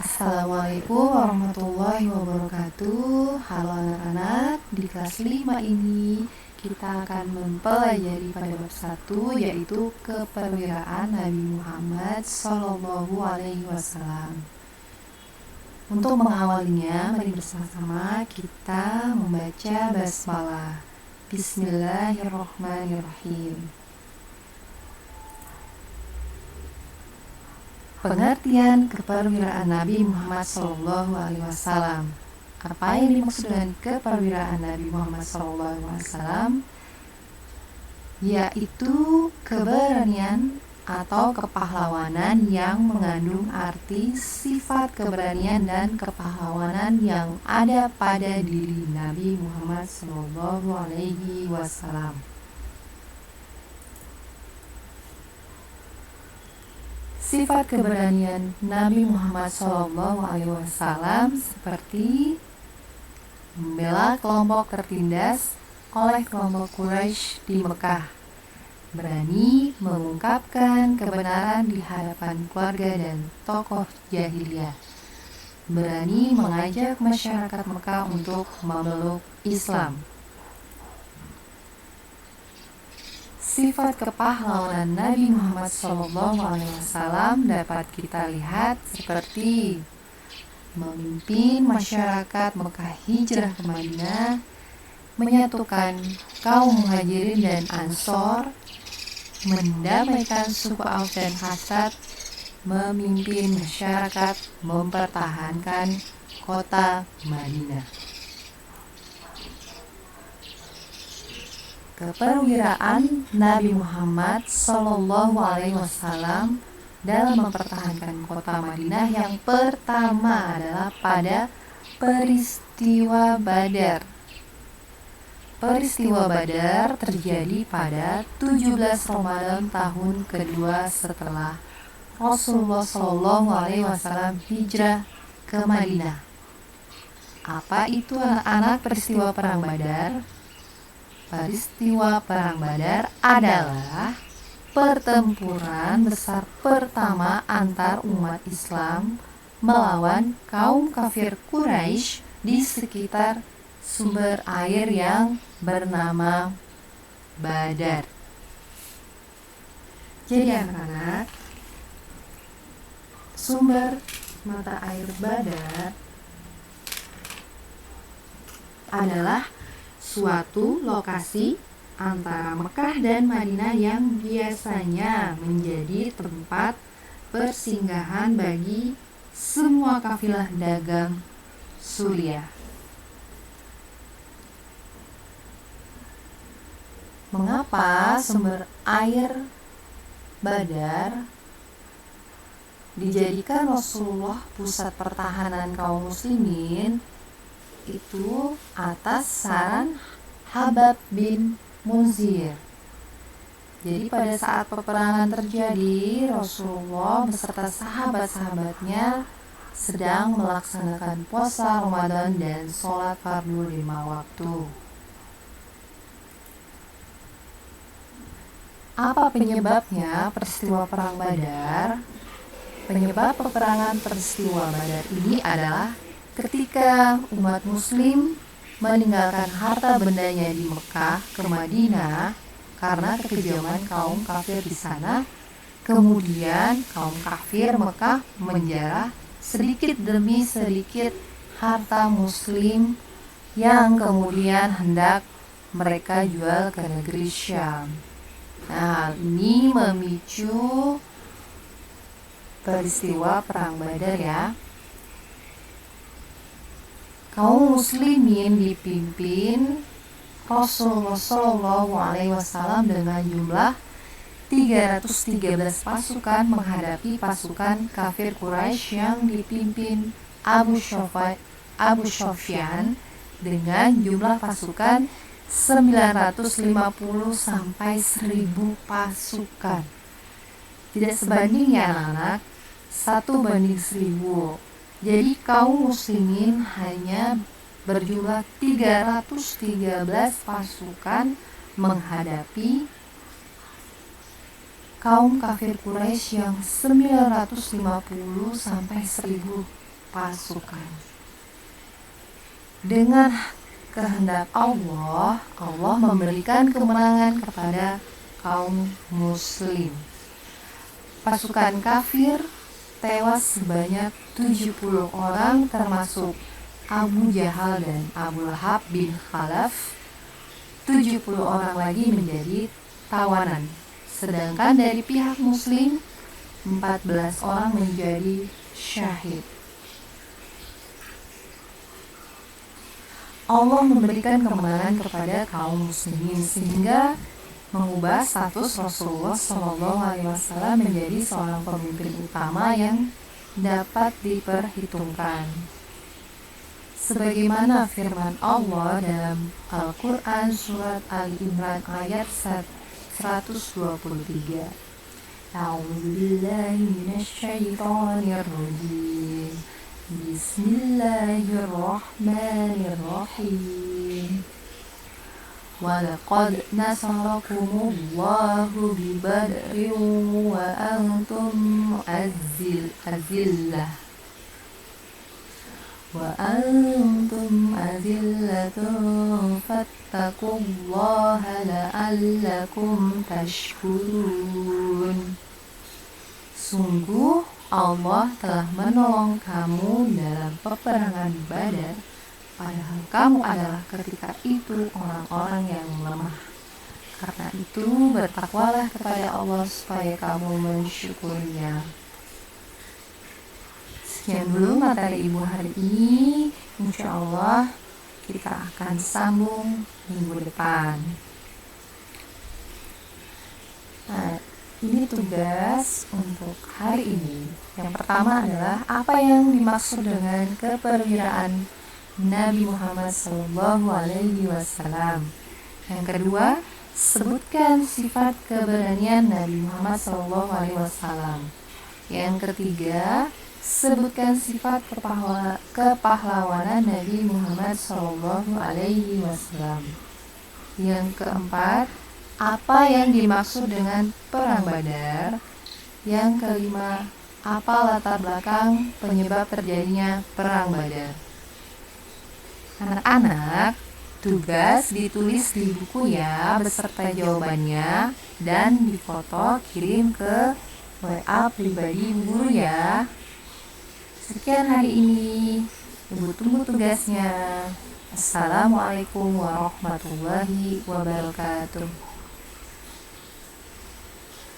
Assalamualaikum warahmatullahi wabarakatuh. Halo anak-anak, di kelas 5 ini kita akan mempelajari pada bab 1, yaitu keperwiraan Nabi Muhammad SAW. Untuk mengawalinya, mari bersama-sama kita membaca basmalah. Bismillahirrahmanirrahim. Pengertian keperwiraan Nabi Muhammad SAW. Apa yang dimaksud dengan keperwiraan Nabi Muhammad SAW? Yaitu keberanian atau kepahlawanan yang mengandung arti sifat keberanian dan kepahlawanan yang ada pada diri Nabi Muhammad SAW. Sifat keberanian Nabi Muhammad SAW seperti membela kelompok tertindas oleh kelompok Quraisy di Mekah, berani mengungkapkan kebenaran di hadapan keluarga dan tokoh jahiliyah, berani mengajak masyarakat Mekah untuk memeluk Islam. Sifat kepahlawanan Nabi Muhammad SAW dapat kita lihat seperti memimpin masyarakat Mekah hijrah ke Madinah, menyatukan kaum Muhajirin dan Ansor, mendamaikan suku Aus dan Khazraj, memimpin masyarakat mempertahankan kota Madinah. Keperwiraan Nabi Muhammad SAW dalam mempertahankan kota Madinah yang pertama adalah pada peristiwa Badar. Peristiwa Badar terjadi pada 17 Ramadan tahun kedua setelah Rasulullah SAW hijrah ke Madinah. Apa itu anak-anak peristiwa Perang Badar? Peristiwa Perang Badar adalah pertempuran besar pertama antar umat Islam melawan kaum kafir Quraisy di sekitar sumber air yang bernama Badar. Jadi anak-anak, sumber mata air Badar adalah suatu lokasi antara Mekah dan Madinah yang biasanya menjadi tempat persinggahan bagi semua kafilah dagang Suriah. Mengapa sumber air Badar dijadikan Rasulullah pusat pertahanan kaum muslimin? Itu atas saran Habab bin Munzir. Jadi pada saat peperangan terjadi, Rasulullah beserta sahabat-sahabatnya sedang melaksanakan puasa Ramadan dan sholat fardu 5 waktu. Apa penyebabnya peristiwa Perang Badar? Penyebab peperangan peristiwa Badar ini adalah ketika umat muslim meninggalkan harta bendanya di Mekah ke Madinah karena kekejaman kaum kafir di sana, kemudian kaum kafir Mekah menjarah sedikit demi sedikit harta muslim yang kemudian hendak mereka jual ke negeri Syam. Nah, ini memicu peristiwa Perang Badar ya. Kaum muslimin dipimpin Rasulullah SAW dengan jumlah 313 pasukan menghadapi pasukan kafir Quraisy yang dipimpin Abu Sufyan dengan jumlah pasukan 950 sampai 1000 pasukan. Tidak sebanding ya anak-anak, 1:1000. Jadi kaum muslimin hanya berjumlah 313 pasukan menghadapi kaum kafir Quraisy yang 950 sampai 1000 pasukan. Dengan kehendak Allah, Allah memberikan kemenangan kepada kaum muslim. Pasukan kafir tewas sebanyak 70 orang, termasuk Abu Jahal dan Abu Lahab bin Khalaf. 70 orang lagi menjadi tawanan. Sedangkan dari pihak muslim 14 orang menjadi syahid. Allah memberikan kemenangan kepada kaum muslimin sehingga mengubah status Rasulullah SAW menjadi seorang pemimpin utama yang dapat diperhitungkan. Sebagaimana firman Allah dalam Al-Quran surat Al-Imran ayat 123. A'udzubillahi minasyaitonirrajim. Bismillahirrahmanirrahim. Walaqad nasarakumullahu bibadrin wa antum azillah. Wa antum azillatun fattaqullaha la'allakum tashkurun. Sungguh Allah telah menolong kamu dalam peperangan Badar, padahal kamu adalah ketika itu orang-orang yang lemah. Karena itu bertakwalah kepada Allah supaya kamu mensyukurinya. Sekian dulu materi Ibu hari ini. Insya Allah kita akan sambung minggu depan. Nah, ini tugas untuk hari ini. Yang pertama adalah apa yang dimaksud dengan keperwiraan Nabi Muhammad SAW. Yang kedua, sebutkan sifat keberanian Nabi Muhammad SAW. Yang ketiga, sebutkan sifat kepahlawanan Nabi Muhammad SAW. Yang keempat, apa yang dimaksud dengan perang Badar? Yang kelima, apa latar belakang penyebab terjadinya perang Badar? Anak-anak, tugas ditulis di buku ya beserta jawabannya dan difoto kirim ke WA pribadi guru ya. Sekian hari ini, Ibu tunggu tugasnya. Assalamualaikum warahmatullahi wabarakatuh.